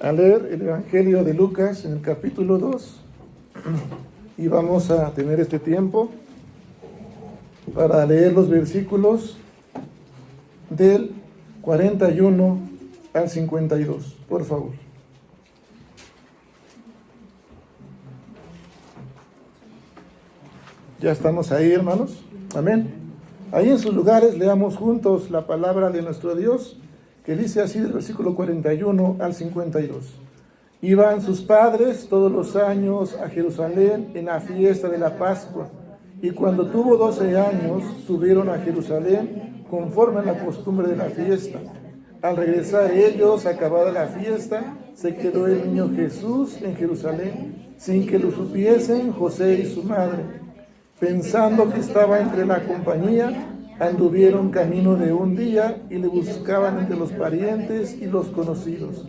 A leer el Evangelio de Lucas en el capítulo 2 y vamos a tener este tiempo para leer los versículos del 41 al 52, por favor. Ya estamos ahí, hermanos. Amén. Ahí en sus lugares leamos juntos la palabra de nuestro Dios, que dice así del versículo 41 al 52. Iban sus padres todos los años a Jerusalén en la fiesta de la Pascua, y cuando tuvo 12 años subieron a Jerusalén conforme a la costumbre de la fiesta. Al regresar ellos, acabada la fiesta, se quedó el niño Jesús en Jerusalén, sin que lo supiesen José y su madre. Pensando que estaba entre la compañía, anduvieron camino de un día y le buscaban entre los parientes y los conocidos.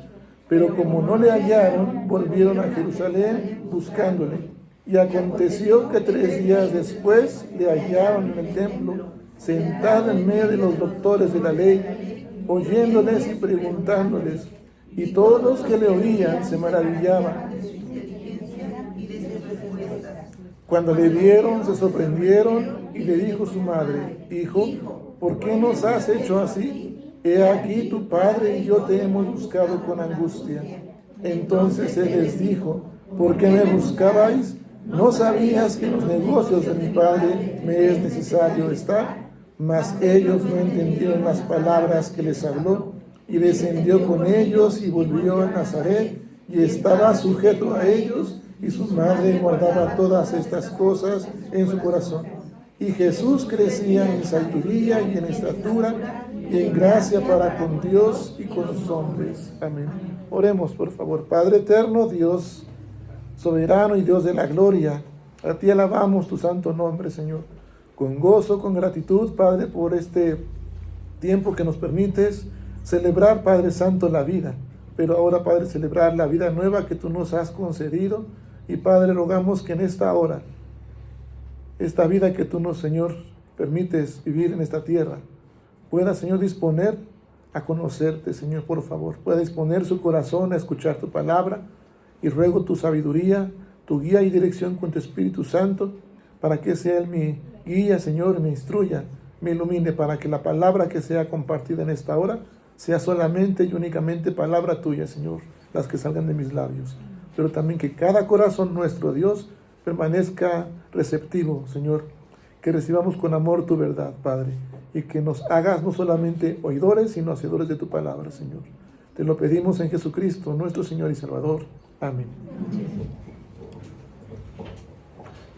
Pero como no le hallaron, volvieron a Jerusalén buscándole. Y aconteció que 3 días después le hallaron en el templo, sentado en medio de los doctores de la ley, oyéndoles y preguntándoles. Y todos los que le oían se maravillaban. Cuando le vieron, se sorprendieron y le dijo su madre: Hijo, ¿por qué nos has hecho así? He aquí tu padre y yo te hemos buscado con angustia. Entonces él les dijo: ¿por qué me buscabais? ¿No sabías que en los negocios de mi padre me es necesario estar? Mas ellos no entendieron las palabras que les habló, y descendió con ellos y volvió a Nazaret, y estaba sujeto a ellos, y su madre guardaba todas estas cosas en su corazón. Y Jesús crecía en sabiduría y en estatura y en gracia para con Dios y con los hombres. Amén. Oremos, por favor. Padre eterno, Dios soberano y Dios de la gloria, a ti alabamos tu santo nombre, Señor. Con gozo, con gratitud, Padre, por este tiempo que nos permites celebrar, Padre Santo, la vida. Pero ahora, Padre, celebrar la vida nueva que tú nos has concedido. Y Padre, rogamos que en esta hora, esta vida que tú nos, Señor, permites vivir en esta tierra, pueda, Señor, disponer a conocerte, Señor, por favor. Pueda disponer su corazón a escuchar tu palabra, y ruego tu sabiduría, tu guía y dirección con tu Espíritu Santo, para que sea Él mi guía, Señor, me instruya, me ilumine, para que la palabra que sea compartida en esta hora sea solamente y únicamente palabra tuya, Señor, las que salgan de mis labios. Pero también que cada corazón nuestro, Dios, permanezca receptivo, Señor, que recibamos con amor tu verdad, Padre, y que nos hagas no solamente oidores, sino hacedores de tu palabra, Señor. Te lo pedimos en Jesucristo, nuestro Señor y Salvador. Amén.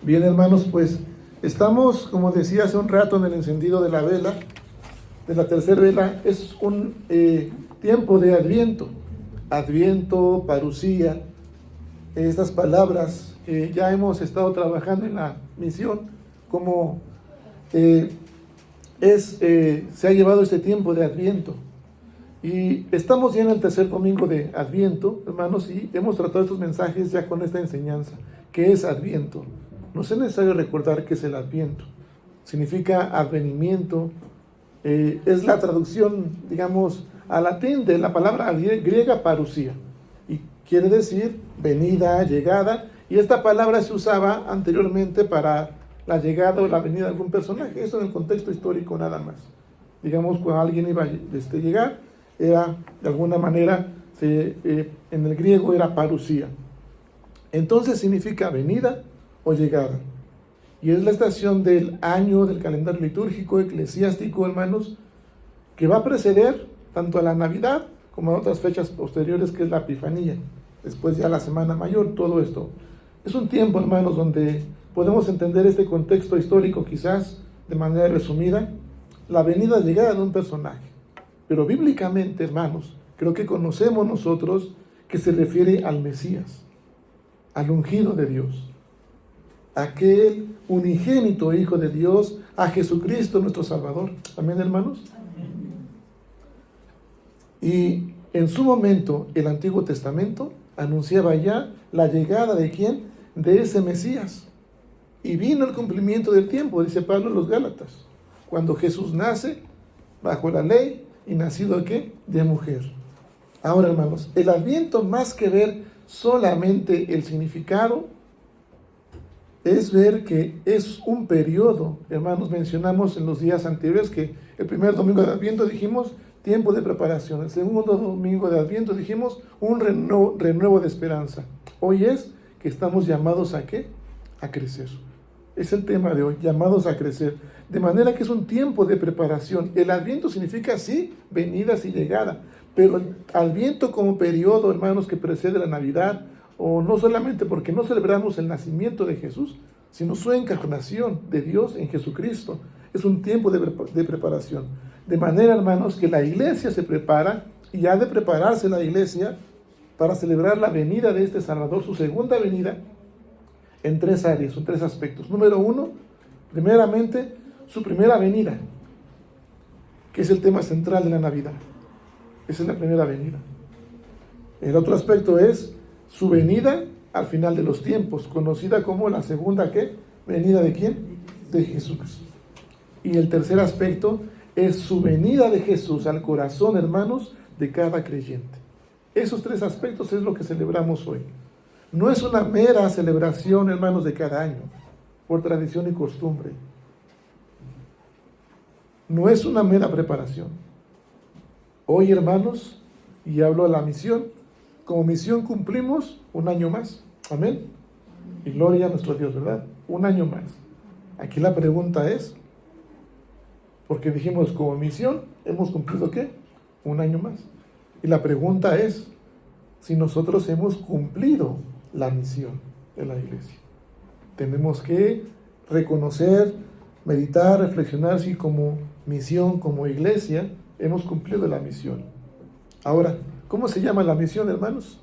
Bien, hermanos, pues estamos, como decía hace un rato, en el encendido de la vela, de la tercera vela. Es un tiempo de Adviento, Adviento, Parusía. Estas palabras ya hemos estado trabajando en la misión, como se ha llevado este tiempo de Adviento. Y estamos ya en el tercer domingo de Adviento, hermanos, y hemos tratado estos mensajes ya con esta enseñanza. ¿Qué es Adviento? Nos es necesario recordar qué es el Adviento. Significa advenimiento. Es la traducción, digamos, al latín de la palabra griega parusía. Y quiere decir venida, llegada, y esta palabra se usaba anteriormente para la llegada o la venida de algún personaje. Eso en el contexto histórico nada más. Digamos, cuando alguien iba a llegar, era de alguna manera, en el griego era parusía. Entonces significa venida o llegada. Y es la estación del año del calendario litúrgico eclesiástico, hermanos, que va a preceder tanto a la Navidad como a otras fechas posteriores, que es la Epifanía, después ya la Semana Mayor, todo esto. Es un tiempo, hermanos, donde podemos entender este contexto histórico quizás de manera resumida, la venida, llegada de un personaje. Pero bíblicamente, hermanos, creo que conocemos nosotros que se refiere al Mesías, al ungido de Dios, aquel unigénito Hijo de Dios, a Jesucristo nuestro Salvador. Amén, hermanos. Y en su momento el Antiguo Testamento anunciaba ya la llegada de ¿quién? De ese Mesías. Y vino el cumplimiento del tiempo, dice Pablo en los Gálatas, cuando Jesús nace bajo la ley y nacido ¿de qué? De mujer. Ahora, hermanos, el Adviento, más que ver solamente el significado, es ver que es un periodo. Hermanos, mencionamos en los días anteriores que el primer domingo de Adviento dijimos tiempo de preparación. El segundo domingo de Adviento dijimos un renuevo de esperanza. Hoy es que estamos llamados ¿a qué? A crecer. Es el tema de hoy, llamados a crecer. De manera que es un tiempo de preparación. El Adviento significa, sí, venidas y llegada. Pero el Adviento como periodo, hermanos, que precede la Navidad, o no solamente porque no celebramos el nacimiento de Jesús, sino su encarnación de Dios en Jesucristo. Es un tiempo de preparación. De manera, hermanos, que la iglesia se prepara y ha de prepararse la iglesia para celebrar la venida de este Salvador, su segunda venida, en tres áreas, en tres aspectos. Número uno, primeramente, su primera venida, que es el tema central de la Navidad. Esa es la primera venida. El otro aspecto es su venida al final de los tiempos, conocida como la segunda, ¿qué? ¿Venida de quién? De Jesús. Y el tercer aspecto es su venida de Jesús al corazón, hermanos, de cada creyente. Esos tres aspectos es lo que celebramos hoy. No es una mera celebración, hermanos, de cada año, por tradición y costumbre. No es una mera preparación. Hoy, hermanos, y hablo de la misión, como misión cumplimos un año más. Amén. Y gloria a nuestro Dios, ¿verdad? Un año más. Aquí la pregunta es, porque dijimos como misión, ¿hemos cumplido qué? Un año más. Y la pregunta es, si nosotros hemos cumplido la misión de la iglesia. Tenemos que reconocer, meditar, reflexionar si como misión, como iglesia, hemos cumplido la misión. Ahora, ¿cómo se llama la misión, hermanos?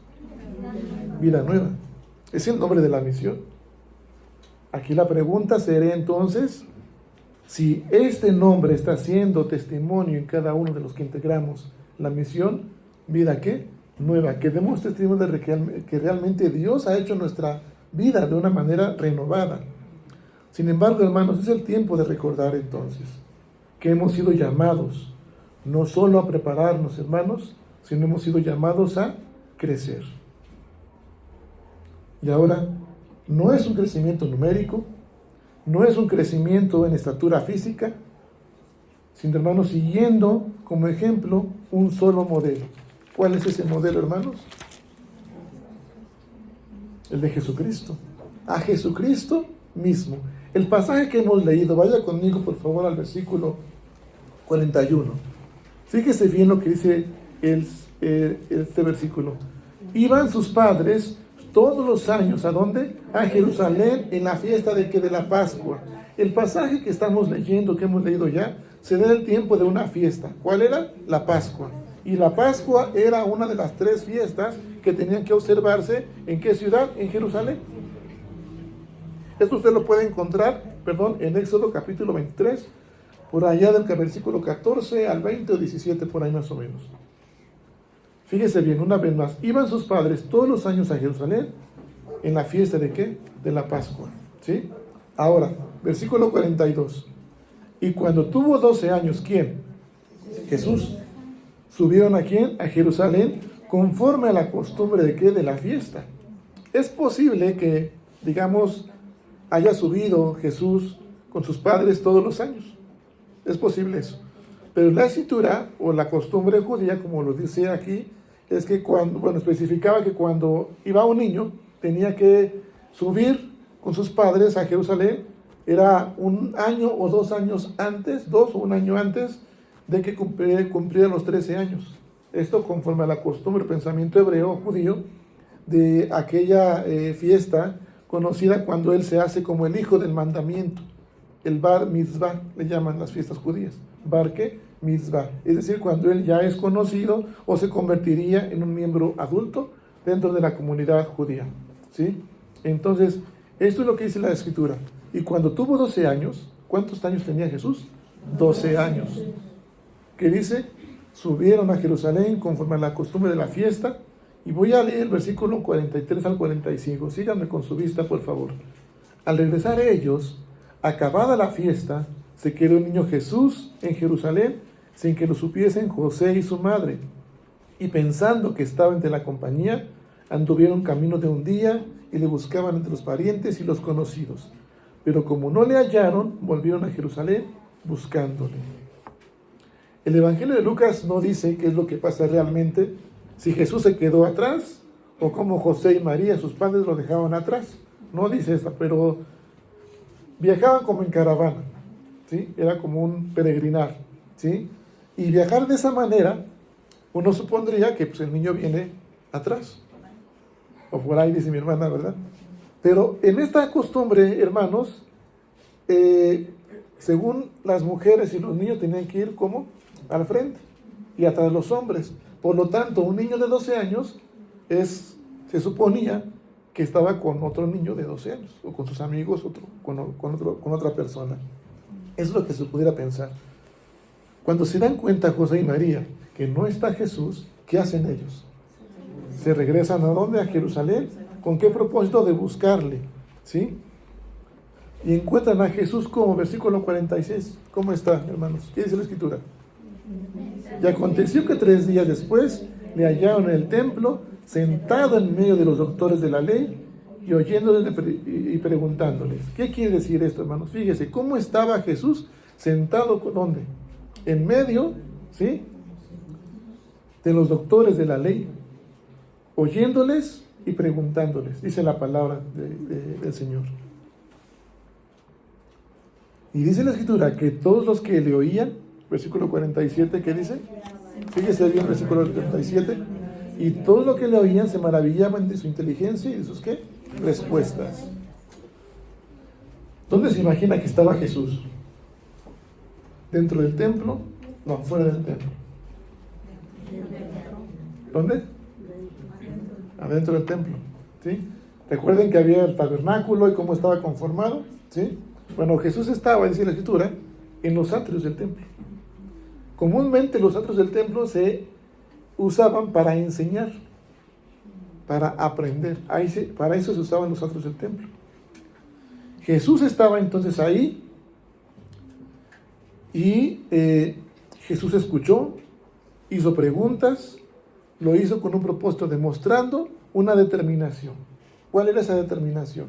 Vida Nueva. Es el nombre de la misión. Aquí la pregunta sería entonces, si este nombre está siendo testimonio en cada uno de los que integramos la misión, ¿vida qué? Nueva. Que demos testimonio de que realmente Dios ha hecho nuestra vida de una manera renovada. Sin embargo, hermanos, es el tiempo de recordar entonces que hemos sido llamados no solo a prepararnos, hermanos, sino hemos sido llamados a crecer. Y ahora, no es un crecimiento numérico, no es un crecimiento en estatura física, sino, hermanos, siguiendo como ejemplo un solo modelo. ¿Cuál es ese modelo, hermanos? El de Jesucristo. A Jesucristo mismo. El pasaje que hemos leído, vaya conmigo por favor al versículo 41. Fíjese bien lo que dice este versículo. Iban sus padres todos los años, ¿a dónde? A Jerusalén, en la fiesta de la Pascua. El pasaje que estamos leyendo, que hemos leído ya, se da el tiempo de una fiesta. ¿Cuál era? La Pascua. Y la Pascua era una de las tres fiestas que tenían que observarse. ¿En qué ciudad? En Jerusalén. Esto usted lo puede encontrar, en Éxodo capítulo 23, por allá del versículo 14 al 20 o 17, por ahí más o menos. Fíjese bien, una vez más, iban sus padres todos los años a Jerusalén en la fiesta ¿de qué? De la Pascua, ¿sí? Ahora, versículo 42. Y cuando tuvo 12 años, ¿quién? Jesús. ¿Subieron a quién? A Jerusalén, conforme a la costumbre ¿de qué? De la fiesta. Es posible que, digamos, haya subido Jesús con sus padres todos los años. Es posible eso. Pero la escritura o la costumbre judía, como lo dice aquí, es que especificaba que cuando iba un niño tenía que subir con sus padres a Jerusalén, era un año o 2 años antes, 2 o 1 año antes de que cumpliera los 13 años. Esto conforme a la costumbre, pensamiento hebreo, judío, de aquella fiesta conocida cuando él se hace como el hijo del mandamiento. El bar mitzvah, le llaman las fiestas judías. Bar ¿qué? Mitzvah. Es decir, cuando él ya es conocido o se convertiría en un miembro adulto dentro de la comunidad judía. ¿Sí? Entonces, esto es lo que dice la Escritura. Y cuando tuvo 12 años, ¿cuántos años tenía Jesús? 12 años. ¿Qué dice? Subieron a Jerusalén conforme a la costumbre de la fiesta. Y voy a leer el versículo 43 al 45. Síganme con su vista, por favor. Al regresar ellos, acabada la fiesta, se quedó el niño Jesús en Jerusalén sin que lo supiesen José y su madre. Y pensando que estaba entre la compañía, anduvieron camino de un día y le buscaban entre los parientes y los conocidos. Pero como no le hallaron, volvieron a Jerusalén buscándole. El Evangelio de Lucas no dice qué es lo que pasa realmente, si Jesús se quedó atrás o como José y María, sus padres, lo dejaban atrás. No dice eso, pero viajaban como en caravana, ¿sí? Era como un peregrinar, ¿sí? Y viajar de esa manera, uno supondría que pues, el niño viene atrás. O por ahí dice mi hermana, ¿verdad? Pero en esta costumbre, hermanos, según las mujeres y los niños tenían que ir como al frente y atrás los hombres. Por lo tanto, un niño de 12 años se suponía que estaba con otro niño de 12 años, o con sus amigos, con otra persona. Eso es lo que se pudiera pensar. Cuando se dan cuenta José y María que no está Jesús, ¿qué hacen ellos? Se regresan ¿a dónde? A Jerusalén. ¿Con qué propósito? De buscarle, ¿sí? Y encuentran a Jesús como versículo 46. ¿Cómo está, hermanos? ¿Qué dice la Escritura? Y aconteció que 3 días después le hallaron en el templo, sentado en medio de los doctores de la ley, y oyéndoles y preguntándoles. ¿Qué quiere decir esto, hermanos? Fíjese, ¿cómo estaba Jesús sentado? ¿Dónde? En medio, ¿sí? De los doctores de la ley, oyéndoles y preguntándoles, dice la palabra del Señor. Y dice la Escritura que todos los que le oían, versículo 47, ¿qué dice? Fíjese bien, versículo 47, y todos los que le oían se maravillaban de su inteligencia y de sus, ¿qué? Respuestas. ¿Dónde se imagina que estaba Jesús? ¿Dentro del templo? No, fuera del templo. ¿Dónde? Adentro del templo, ¿sí? Recuerden que había el tabernáculo y cómo estaba conformado, ¿sí? Bueno, Jesús estaba, dice la Escritura, en los atrios del templo. Comúnmente los atrios del templo se usaban para enseñar, para aprender. Para eso se usaban los atrios del templo. Jesús estaba entonces ahí y Jesús escuchó, hizo preguntas, lo hizo con un propósito demostrando una determinación. ¿Cuál era esa determinación?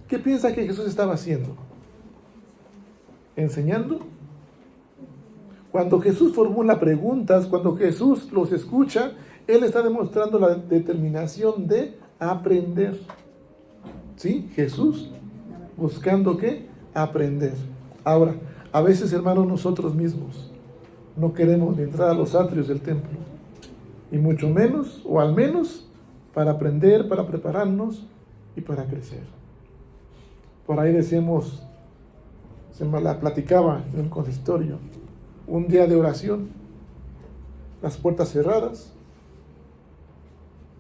¿Qué piensa que Jesús estaba haciendo? ¿Enseñando? Cuando Jesús formula preguntas, cuando Jesús los escucha, Él está demostrando la determinación de aprender. ¿Sí? Jesús buscando ¿qué? Aprender. Ahora, a veces, hermanos, nosotros mismos no queremos entrar a los atrios del templo. Y mucho menos, o al menos, para aprender, para prepararnos y para crecer. Por ahí decimos, se me la platicaba en el consistorio, un día de oración, las puertas cerradas.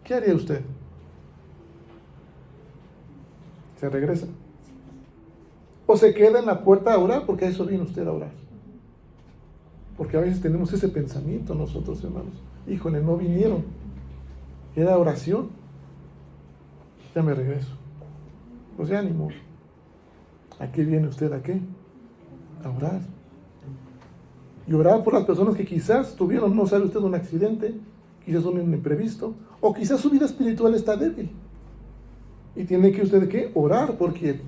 ¿Qué haría usted? ¿Se regresa? ¿O se queda en la puerta a orar? Porque a eso viene usted a orar. Porque a veces tenemos ese pensamiento nosotros, hermanos. Híjole, no vinieron. Era oración. Ya me regreso. Pues ya ánimo. ¿A qué viene usted? ¿A qué? A orar. Y orar por las personas que quizás tuvieron, no sabe usted, un accidente, quizás un imprevisto, o quizás su vida espiritual está débil. Y tiene que usted, ¿qué? Orar por quién?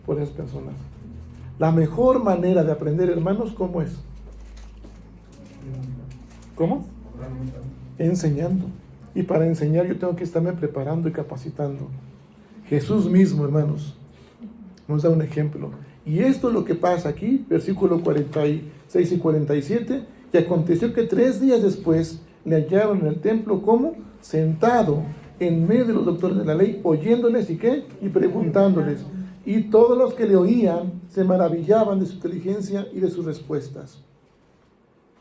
Por esas personas. La mejor manera de aprender, hermanos, ¿cómo es? ¿Cómo? Enseñando. Y para enseñar yo tengo que estarme preparando y capacitando. Jesús mismo, hermanos, nos da un ejemplo. Y esto es lo que pasa aquí, versículo 46 y 47. Y aconteció que 3 días después le hallaron en el templo, ¿cómo? Sentado en medio de los doctores de la ley, oyéndoles y qué, y preguntándoles. Y todos los que le oían se maravillaban de su inteligencia y de sus respuestas.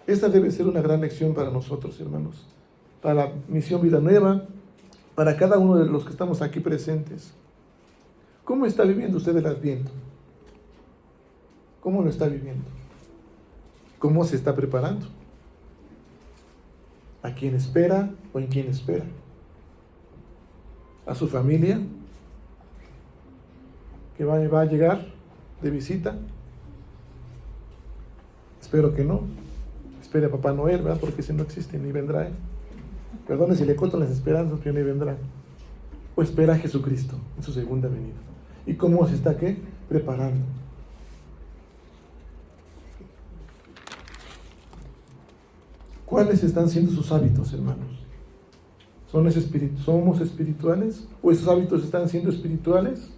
Esta debe ser una gran lección para nosotros, hermanos, para la Misión Vida Nueva, para cada uno de los que estamos aquí presentes. ¿Cómo está viviendo usted el Adviento? ¿Cómo lo está viviendo? ¿Cómo se está preparando? ¿A quién espera o en quién espera? ¿A su familia que va a llegar de visita? Espero que no. Espere a Papá Noel, ¿verdad? Porque ese no existe ni vendrá él. Perdone si le cortan las esperanzas que viene y vendrá. O espera a Jesucristo en su segunda venida. ¿Y cómo se está qué? Preparando. ¿Cuáles están siendo sus hábitos, hermanos? ¿Somos espirituales? ¿O esos hábitos están siendo espirituales?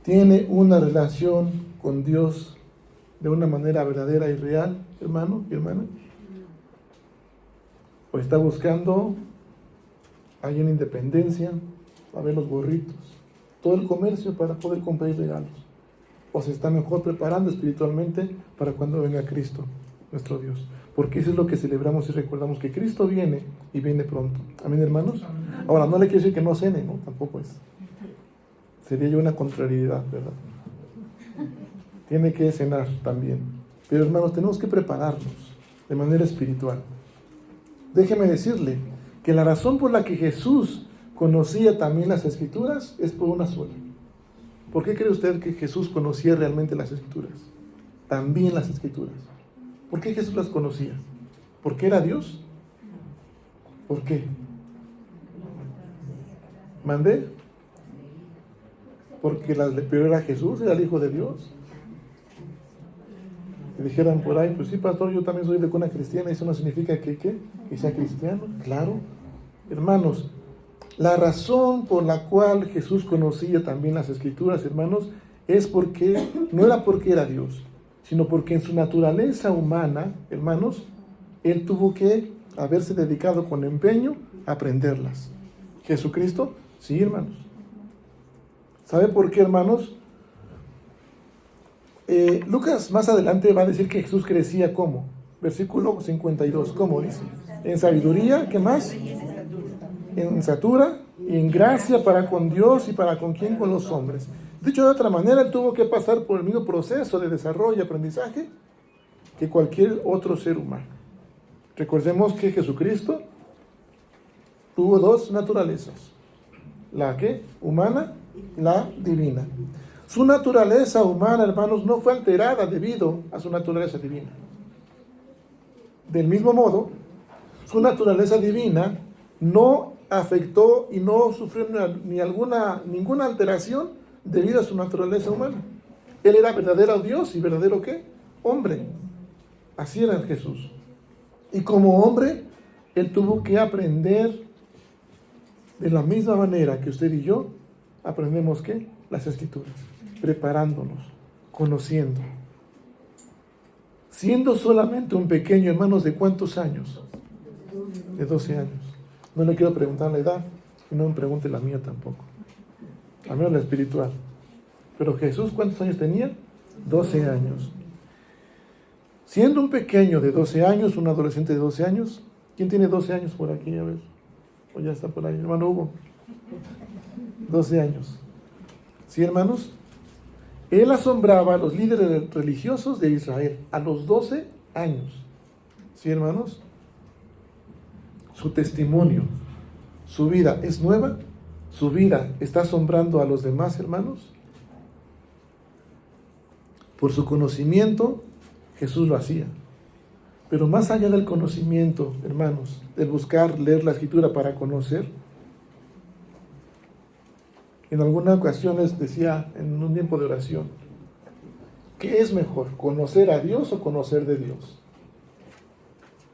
¿Tiene una relación con Dios de una manera verdadera y real, hermano y hermana? ¿O está buscando ahí en Independencia a ver los gorritos, todo el comercio para poder comprar regalos? ¿O se está mejor preparando espiritualmente para cuando venga Cristo, nuestro Dios? Porque eso es lo que celebramos y recordamos, que Cristo viene y viene pronto. ¿Amén, hermanos? Ahora, no le quiero decir que no cene, ¿no? Tampoco es. Sería yo una contrariedad, ¿verdad? Tiene que cenar también. Pero, hermanos, tenemos que prepararnos de manera espiritual. Déjeme decirle que la razón por la que Jesús conocía también las Escrituras es por una sola. ¿Por qué cree usted que Jesús conocía realmente las Escrituras? También las Escrituras. ¿Por qué Jesús las conocía? ¿Porque era Dios? ¿Por qué? ¿Mandé? Porque pero era Jesús, era el Hijo de Dios. Que dijeran por ahí, pues sí, pastor, yo también soy de cuna cristiana, eso no significa que sea cristiano. Claro, hermanos, la razón por la cual Jesús conocía también las Escrituras, hermanos, es porque, no era porque era Dios, sino porque en su naturaleza humana, hermanos, Él tuvo que haberse dedicado con empeño a aprenderlas. ¿Jesucristo? Sí, hermanos. ¿Sabe por qué, hermanos? Lucas más adelante va a decir que Jesús crecía ¿cómo? Versículo 52, ¿cómo dice? En sabiduría, ¿qué más? En estatura y en gracia para con Dios y para con quién, con los hombres. Dicho de otra manera, Él tuvo que pasar por el mismo proceso de desarrollo y aprendizaje que cualquier otro ser humano. Recordemos que Jesucristo tuvo dos naturalezas, la que humana, la divina. Su naturaleza humana, hermanos, no fue alterada debido a su naturaleza divina. Del mismo modo, su naturaleza divina no afectó y no sufrió ninguna alteración debido a su naturaleza humana. Él era verdadero Dios y verdadero ¿qué? Hombre. Así era Jesús. Y como hombre, Él tuvo que aprender de la misma manera que usted y yo aprendemos ¿qué? Las Escrituras, preparándonos, conociendo. Siendo solamente un pequeño, hermanos, ¿de cuántos años? De 12 años. No le quiero preguntar la edad, y no me pregunte la mía tampoco. Al menos la espiritual. Pero Jesús, ¿cuántos años tenía? 12 años. Siendo un pequeño de 12 años, un adolescente de 12 años, ¿quién tiene 12 años por aquí? A ver, o ya está por ahí, hermano Hugo. 12 años. ¿Sí, hermanos? Él asombraba a los líderes religiosos de Israel a los 12 años. ¿Sí, hermanos? Su testimonio, su vida es nueva, su vida está asombrando a los demás, hermanos. Por su conocimiento, Jesús lo hacía. Pero más allá del conocimiento, hermanos, del buscar leer la Escritura para conocer, en algunas ocasiones decía en un tiempo de oración, ¿qué es mejor? ¿Conocer a Dios o conocer de Dios?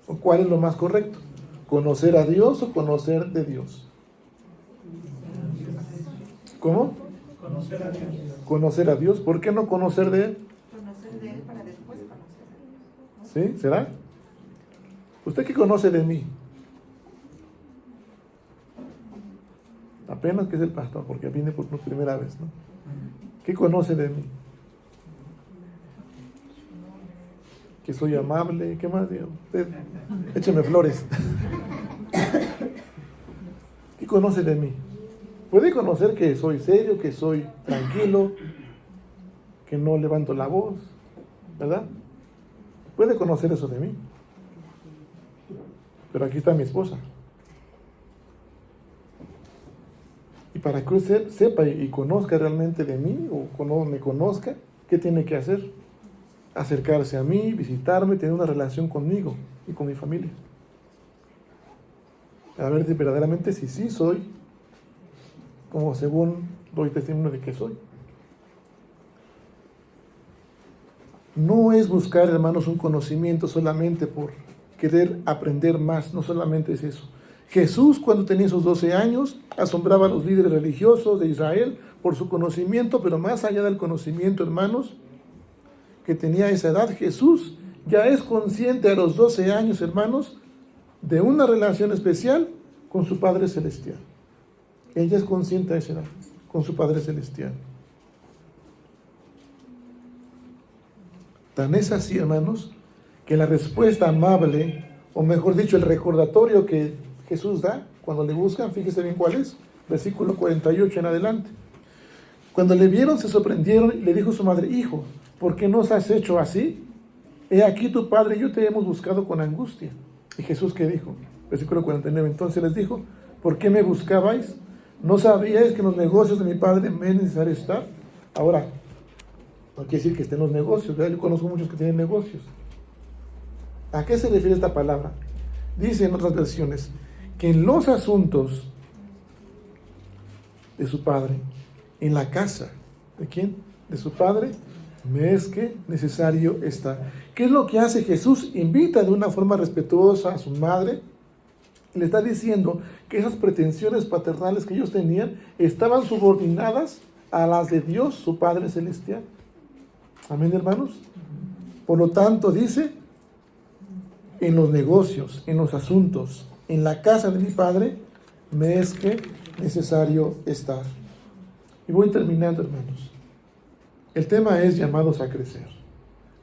¿O cuál es lo más correcto? ¿Conocer a Dios o conocer de Dios? ¿Cómo? Conocer a Dios. Conocer a Dios. ¿Por qué no conocer de Él? Conocer de Él para después conocer a Dios. ¿Sí? ¿Será? ¿Usted qué conoce de mí? Apenas que es el pastor, porque viene por primera vez, ¿no? ¿Qué conoce de mí? Que soy amable, ¿qué más digo? Usted, écheme flores. ¿Qué conoce de mí? Puede conocer que soy serio, que soy tranquilo, que no levanto la voz, ¿verdad? Puede conocer eso de mí. Pero aquí está mi esposa. Y para que usted sepa y conozca realmente de mí, o no me conozca, ¿qué tiene que hacer? Acercarse a mí, visitarme, tener una relación conmigo y con mi familia. A ver si verdaderamente sí soy, como según doy testimonio de que soy. No es buscar, hermanos, un conocimiento solamente por querer aprender más, no solamente es eso. Jesús, cuando tenía esos 12 años, asombraba a los líderes religiosos de Israel por su conocimiento, pero más allá del conocimiento, hermanos, que tenía a esa edad, Jesús ya es consciente a los 12 años, hermanos, de una relación especial con su Padre Celestial. Ella es consciente a esa edad, con su Padre Celestial. Tan es así, hermanos, que la respuesta amable, o mejor dicho, el recordatorio que Jesús da cuando le buscan, fíjese bien cuál es, versículo 48 en adelante. Cuando le vieron, se sorprendieron y le dijo su madre: Hijo, ¿por qué nos has hecho así? He aquí tu padre y yo te hemos buscado con angustia. Y Jesús, ¿qué dijo? Versículo 49, entonces les dijo: ¿por qué me buscabais? ¿No sabíais que en los negocios de mi padre me es necesario estar? Ahora, no quiere decir que esté en los negocios, ¿verdad? Yo conozco muchos que tienen negocios. ¿A qué se refiere esta palabra? Dice en otras versiones que en los asuntos de su padre, en la casa, ¿de quién? De su padre, me es que necesario estar. ¿Qué es lo que hace Jesús? Invita de una forma respetuosa a su madre y le está diciendo que esas pretensiones paternales que ellos tenían estaban subordinadas a las de Dios, su Padre Celestial. Amén, hermanos. Por lo tanto, dice, en los negocios, en los asuntos, en la casa de mi Padre, me es que necesario estar. Y voy terminando, hermanos. El tema es llamados a crecer.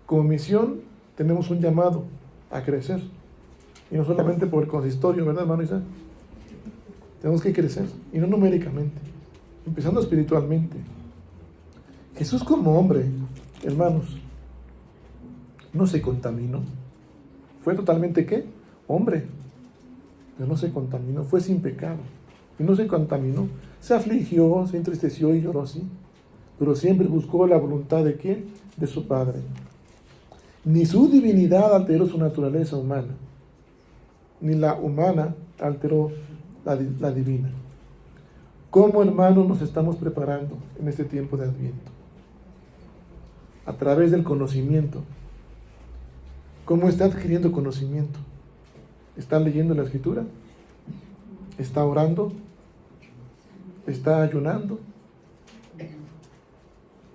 Como misión tenemos un llamado a crecer. Y no solamente por el consistorio, ¿verdad, hermano Isaac? Tenemos que crecer, y no numéricamente, empezando espiritualmente. Jesús como hombre, hermanos, no se contaminó. Fue totalmente, ¿qué? Hombre. Pero no se contaminó, fue sin pecado. Y no se contaminó. Se afligió, se entristeció y lloró, sí. Pero siempre buscó la voluntad de ¿quién? De su Padre. Ni su divinidad alteró su naturaleza humana, ni la humana alteró la divina. ¿Cómo, hermanos, nos estamos preparando en este tiempo de Adviento? A través del conocimiento. ¿Cómo está adquiriendo conocimiento? ¿Está leyendo la Escritura? ¿Está orando? ¿Está ayunando?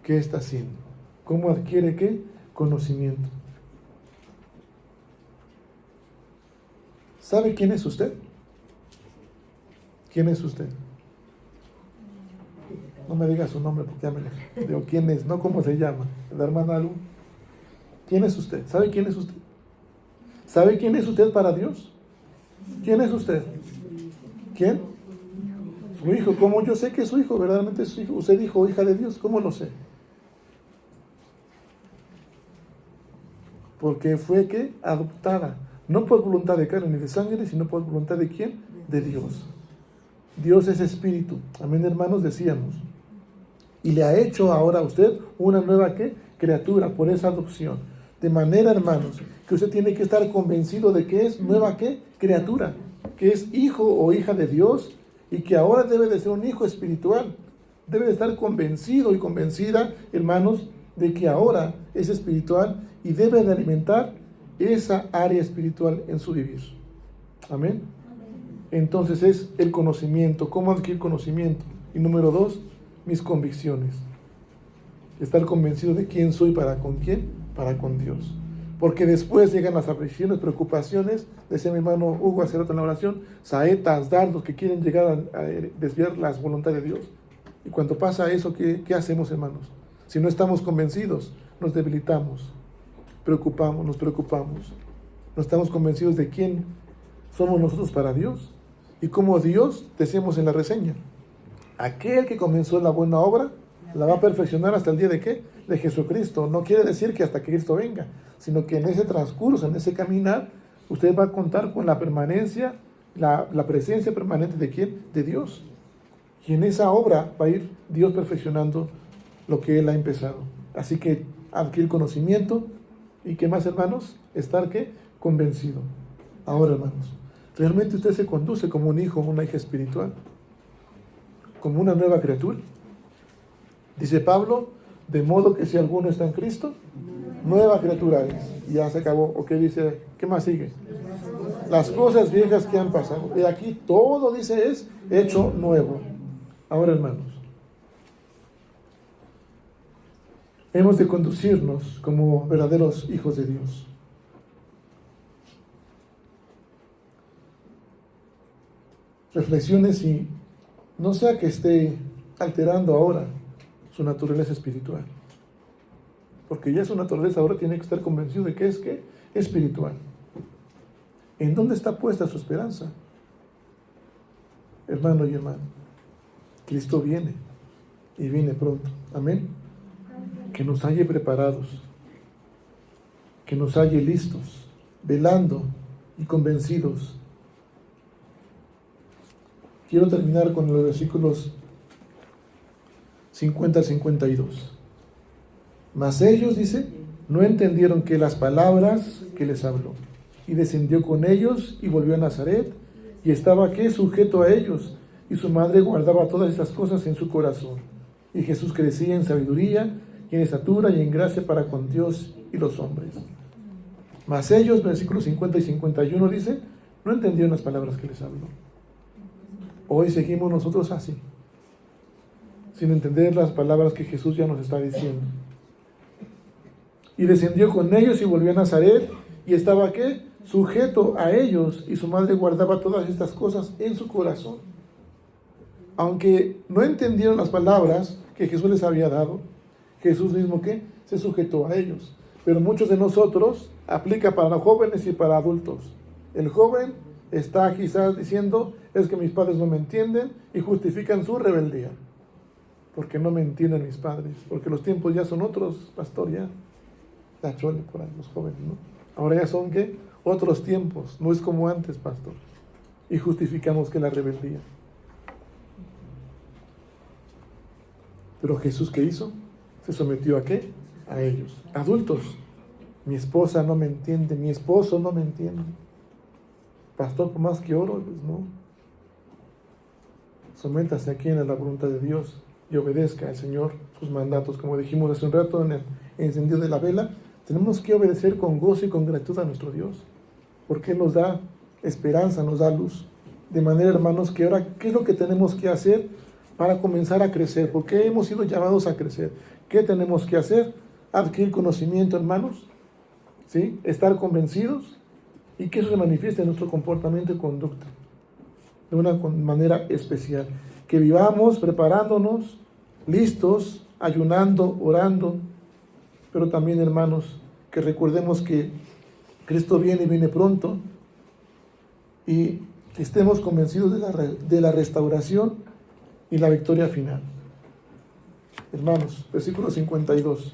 ¿Qué está haciendo? ¿Cómo adquiere qué? Conocimiento. ¿Sabe quién es usted? ¿Quién es usted? No me diga su nombre porque ya me lo digo. ¿Quién es? No cómo se llama. La hermana Lu. ¿Quién es usted? ¿Sabe quién es usted? ¿Sabe quién es usted para Dios? ¿Quién es usted? ¿Quién? Su hijo. ¿Cómo yo sé que es su hijo? Verdaderamente es su hijo. Usted dijo hija de Dios. ¿Cómo lo sé? Porque fue que adoptada. No por voluntad de carne ni de sangre, sino por voluntad de ¿quién? De Dios. Dios es espíritu. Amén, hermanos, decíamos. Y le ha hecho ahora a usted una nueva ¿qué? Criatura por esa adopción. De manera, hermanos, que usted tiene que estar convencido de que es nueva ¿qué? Criatura. Que es hijo o hija de Dios y que ahora debe de ser un hijo espiritual. Debe de estar convencido y convencida, hermanos, de que ahora es espiritual y debe de alimentar esa área espiritual en su vivir. Amén. Entonces es el conocimiento. ¿Cómo adquirir conocimiento? Y número 2, mis convicciones. Estar convencido de quién soy para con quién, para con Dios. Porque después llegan las aflicciones, preocupaciones, decía mi hermano Hugo hace rato en la oración, saetas, dardos que quieren llegar a desviar la voluntad de Dios. Y cuando pasa eso, ¿qué hacemos, hermanos? Si no estamos convencidos, nos debilitamos, nos preocupamos. No estamos convencidos de quién somos nosotros para Dios. Y como Dios, decíamos en la reseña, aquel que comenzó la buena obra, la va a perfeccionar hasta el día de ¿qué? De Jesucristo. No quiere decir que hasta que Cristo venga, sino que en ese transcurso, en ese caminar, usted va a contar con la permanencia, la presencia permanente de ¿quién? De Dios. Y en esa obra va a ir Dios perfeccionando lo que Él ha empezado. Así que adquirir conocimiento y ¿qué más, hermanos? Estar ¿qué? Convencido. Ahora, hermanos, ¿Realmente usted se conduce como un hijo o una hija espiritual? ¿Como una nueva criatura? Dice Pablo, de modo que si alguno está en Cristo, nueva criatura es. Y ya se acabó. ¿O qué dice? ¿Qué más sigue? Las cosas viejas que han pasado. Y aquí todo, dice, es hecho nuevo. Ahora, hermanos, hemos de conducirnos como verdaderos hijos de Dios. Reflexiones y no sea que esté alterando ahora su naturaleza espiritual. Porque ya su naturaleza ahora tiene que estar convencido de que es espiritual. ¿En dónde está puesta su esperanza? Hermano y hermana, Cristo viene y viene pronto. Amén. Que nos halle preparados, que nos halle listos, velando y convencidos. Quiero terminar con los versículos 50 al 52. Mas ellos, dice, no entendieron que las palabras que les habló. Y descendió con ellos y volvió a Nazaret, y estaba sujeto a ellos, y su madre guardaba todas estas cosas en su corazón. Y Jesús crecía en sabiduría, y en estatura, y en gracia para con Dios y los hombres. Mas ellos, versículos 50 y 51, dice, no entendieron las palabras que les habló. Hoy seguimos nosotros así, sin entender las palabras que Jesús ya nos está diciendo. Y descendió con ellos y volvió a Nazaret, y estaba sujeto a ellos, y su madre guardaba todas estas cosas en su corazón. Aunque no entendieron las palabras que Jesús les había dado, Jesús mismo se sujetó a ellos. Pero muchos de nosotros aplica para jóvenes y para adultos. El joven está quizás diciendo, es que mis padres no me entienden, y justifican su rebeldía. Porque no me entienden mis padres, porque los tiempos ya son otros, pastor, ya chole por ahí, los jóvenes, ¿no? Ahora ya son otros tiempos, no es como antes, pastor. Y justificamos la rebeldía. Pero Jesús, ¿qué hizo? Se sometió a ellos. Adultos, mi esposa no me entiende, mi esposo no me entiende. Pastor, por más que oro, pues no. Sométase aquí en la voluntad de Dios y obedezca al Señor sus mandatos. Como dijimos hace un rato en el encendido de la vela, tenemos que obedecer con gozo y con gratitud a nuestro Dios, porque Él nos da esperanza, nos da luz. De manera, hermanos, que ahora, ¿qué es lo que tenemos que hacer para comenzar a crecer? Porque hemos sido llamados a crecer. ¿Qué tenemos que hacer? Adquirir conocimiento, hermanos, ¿sí? Estar convencidos, y que eso se manifieste en nuestro comportamiento y conducta de una manera especial. Que vivamos preparándonos, listos, ayunando, orando, pero también, hermanos, que recordemos que Cristo viene y viene pronto, y que estemos convencidos de la restauración y la victoria final. Hermanos, versículo 52.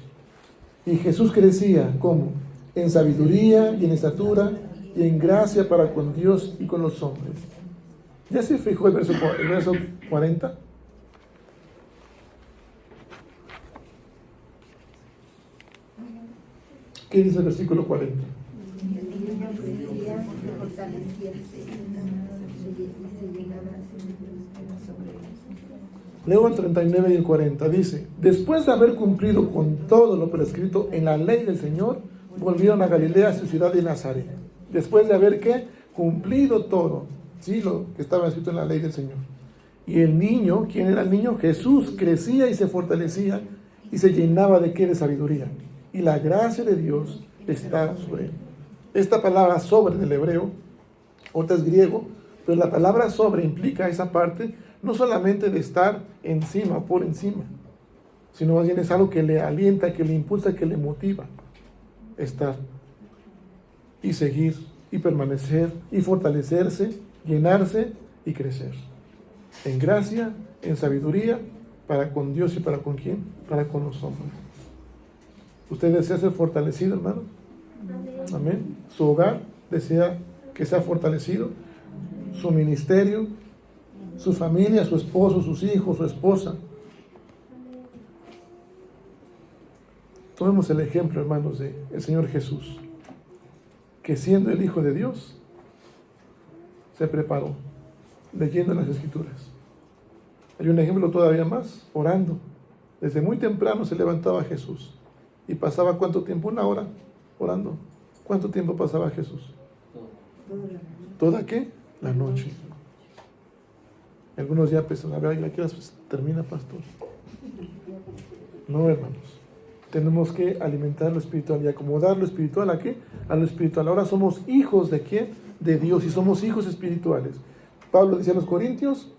Y Jesús crecía, ¿cómo? En sabiduría y en estatura y en gracia para con Dios y con los hombres. ¿Ya se fijó el verso 40? ¿Qué dice el versículo 40? Leo el 39 y el 40. Dice, después de haber cumplido con todo lo prescrito en la ley del Señor, volvieron a Galilea, su ciudad de Nazaret. Después de haber cumplido todo, sí, lo que estaba escrito en la ley del Señor. Y el niño, ¿quién era el niño? Jesús crecía y se fortalecía y se llenaba de sabiduría. Y la gracia de Dios está sobre él. Esta palabra sobre del hebreo, otra es griego, pero la palabra sobre implica esa parte no solamente de estar encima, por encima, sino más bien es algo que le alienta, que le impulsa, que le motiva a estar y seguir y permanecer y fortalecerse, llenarse y crecer en gracia, en sabiduría, para con Dios y para con quién, para con los hombres. ¿Usted desea ser fortalecido, hermano? Amén. Su hogar desea que sea fortalecido, su ministerio, su familia, su esposo, sus hijos, su esposa. Tomemos el ejemplo, hermanos, del Señor Jesús, que siendo el Hijo de Dios, se preparó, leyendo las Escrituras. Hay un ejemplo todavía más, orando. Desde muy temprano se levantaba Jesús. ¿Y pasaba cuánto tiempo? 1 hora orando. ¿Cuánto tiempo pasaba Jesús? ¿Toda qué? La noche. Algunos ya pensan, a ver, ¿a qué hora termina, pastor? No, hermanos. Tenemos que alimentar lo espiritual y acomodar lo espiritual ¿a qué? A lo espiritual. Ahora somos hijos ¿de quién? De Dios, y somos hijos espirituales. Pablo decía a los Corintios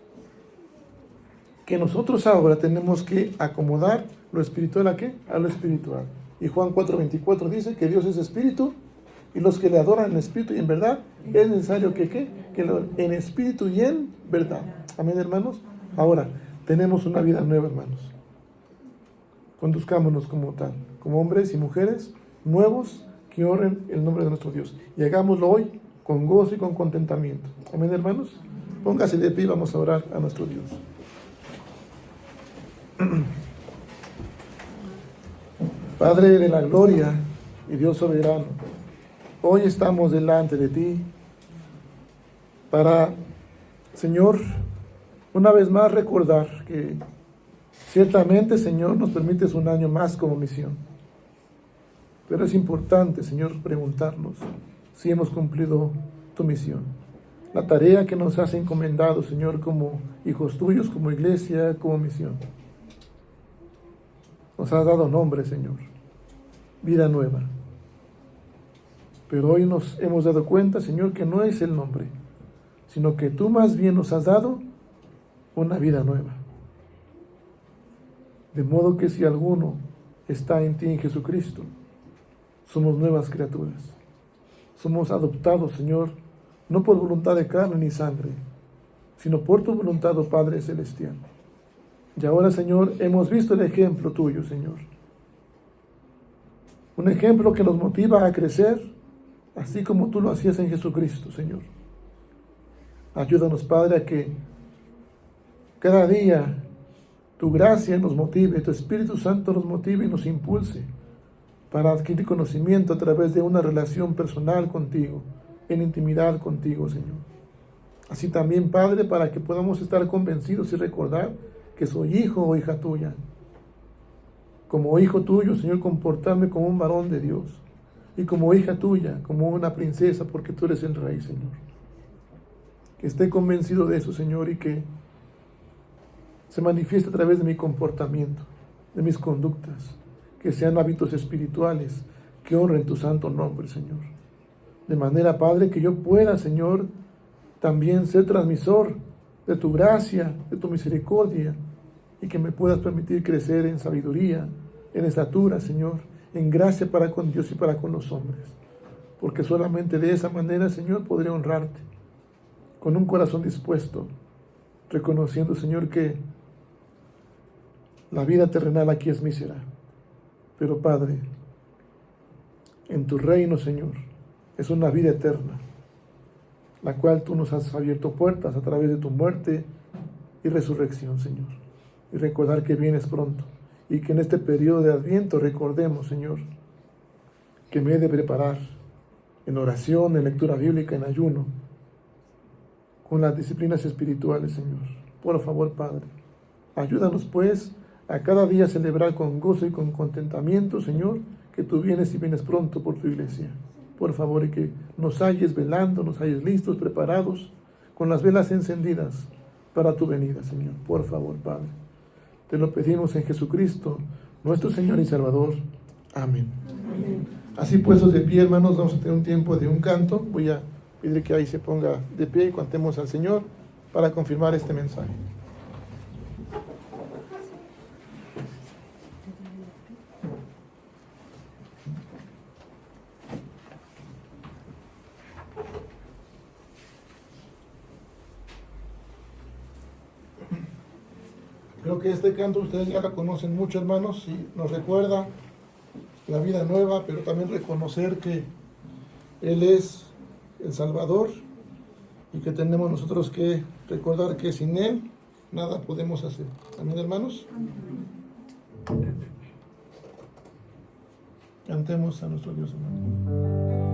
que nosotros ahora tenemos que acomodar lo espiritual ¿a qué? A lo espiritual. Y Juan 4:24 dice que Dios es espíritu, y los que le adoran en espíritu y en verdad, es necesario que ¿qué? Que lo adoren en espíritu y en verdad. Amén, hermanos. Ahora, tenemos una vida nueva, hermanos. Conduzcámonos como tal, como hombres y mujeres nuevos que honren el nombre de nuestro Dios. Y hagámoslo hoy con gozo y con contentamiento. Amén, hermanos. Póngase de pie y vamos a orar a nuestro Dios. Padre de la gloria y Dios soberano, hoy estamos delante de ti para, Señor, una vez más recordar que ciertamente, Señor, nos permites un año más como misión. Pero es importante, Señor, preguntarnos si hemos cumplido tu misión. La tarea que nos has encomendado, Señor, como hijos tuyos, como iglesia, como misión. Nos has dado nombre, Señor. Vida nueva. Pero hoy nos hemos dado cuenta, Señor, que no es el nombre, sino que tú más bien nos has dado una vida nueva. De modo que si alguno está en ti, en Jesucristo, somos nuevas criaturas. Somos adoptados, Señor, no por voluntad de carne ni sangre, sino por tu voluntad, oh Padre Celestial. Y ahora, Señor, hemos visto el ejemplo tuyo, Señor. Un ejemplo que nos motiva a crecer, así como tú lo hacías en Jesucristo, Señor. Ayúdanos, Padre, a que cada día tu gracia nos motive, tu Espíritu Santo nos motive y nos impulse para adquirir conocimiento a través de una relación personal contigo, en intimidad contigo, Señor. Así también, Padre, para que podamos estar convencidos y recordar que soy hijo o hija tuya. Como hijo tuyo, Señor, comportarme como un varón de Dios. Y como hija tuya, como una princesa, porque tú eres el Rey, Señor. Que esté convencido de eso, Señor, y que se manifieste a través de mi comportamiento, de mis conductas, que sean hábitos espirituales, que honren tu santo nombre, Señor. De manera, Padre, que yo pueda, Señor, también ser transmisor de tu gracia, de tu misericordia, y que me puedas permitir crecer en sabiduría, en estatura, Señor, en gracia para con Dios y para con los hombres. Porque solamente de esa manera, Señor, podré honrarte, con un corazón dispuesto, reconociendo, Señor, que la vida terrenal aquí es mísera. Pero, Padre, en tu reino, Señor, es una vida eterna, la cual tú nos has abierto puertas a través de tu muerte y resurrección, Señor. Y recordar que vienes pronto, y que en este periodo de Adviento recordemos, Señor, que me he de preparar en oración, en lectura bíblica, en ayuno, con las disciplinas espirituales, Señor. Por favor, Padre, ayúdanos pues a cada día celebrar con gozo y con contentamiento, Señor, que tú vienes y vienes pronto por tu iglesia. Por favor, y que nos halles velando, nos halles listos, preparados, con las velas encendidas para tu venida, Señor. Por favor, Padre. Te lo pedimos en Jesucristo, nuestro Señor y Salvador. Amén. Amén. Así puestos de pie, hermanos, vamos a tener un tiempo de un canto. Voy a pedir que ahí se ponga de pie y cantemos al Señor para confirmar este mensaje. Creo que este canto ustedes ya lo conocen mucho, hermanos, y nos recuerda la vida nueva, pero también reconocer que Él es el Salvador y que tenemos nosotros que recordar que sin Él nada podemos hacer. Amén, hermanos. Cantemos a nuestro Dios, hermanos.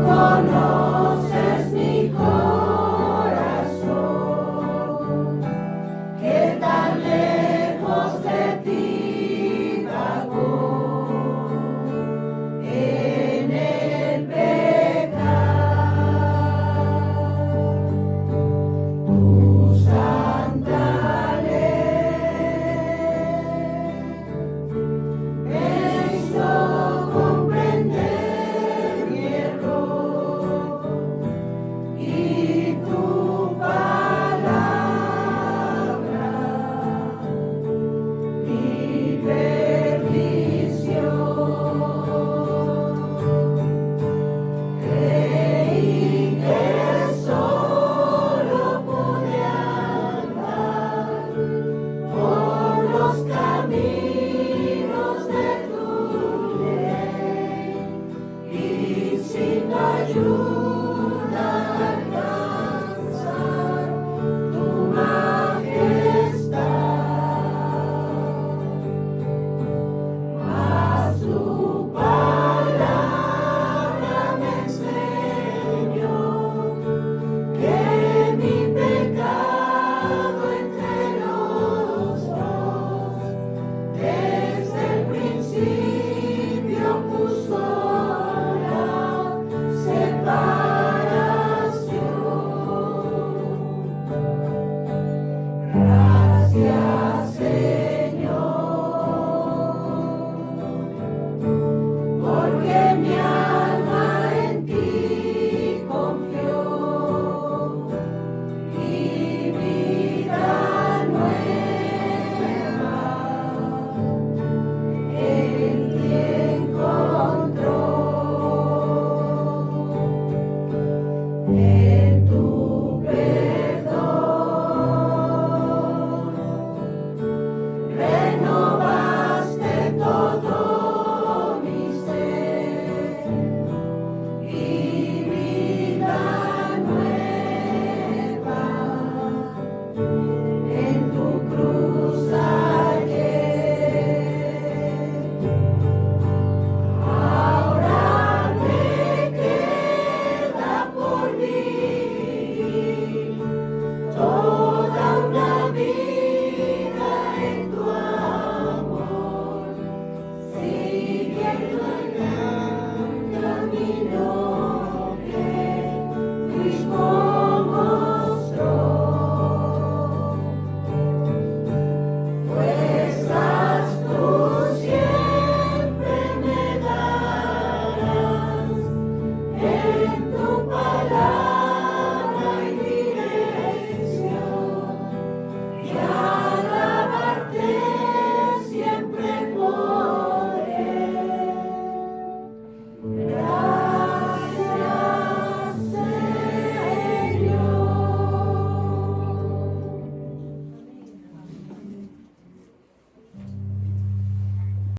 con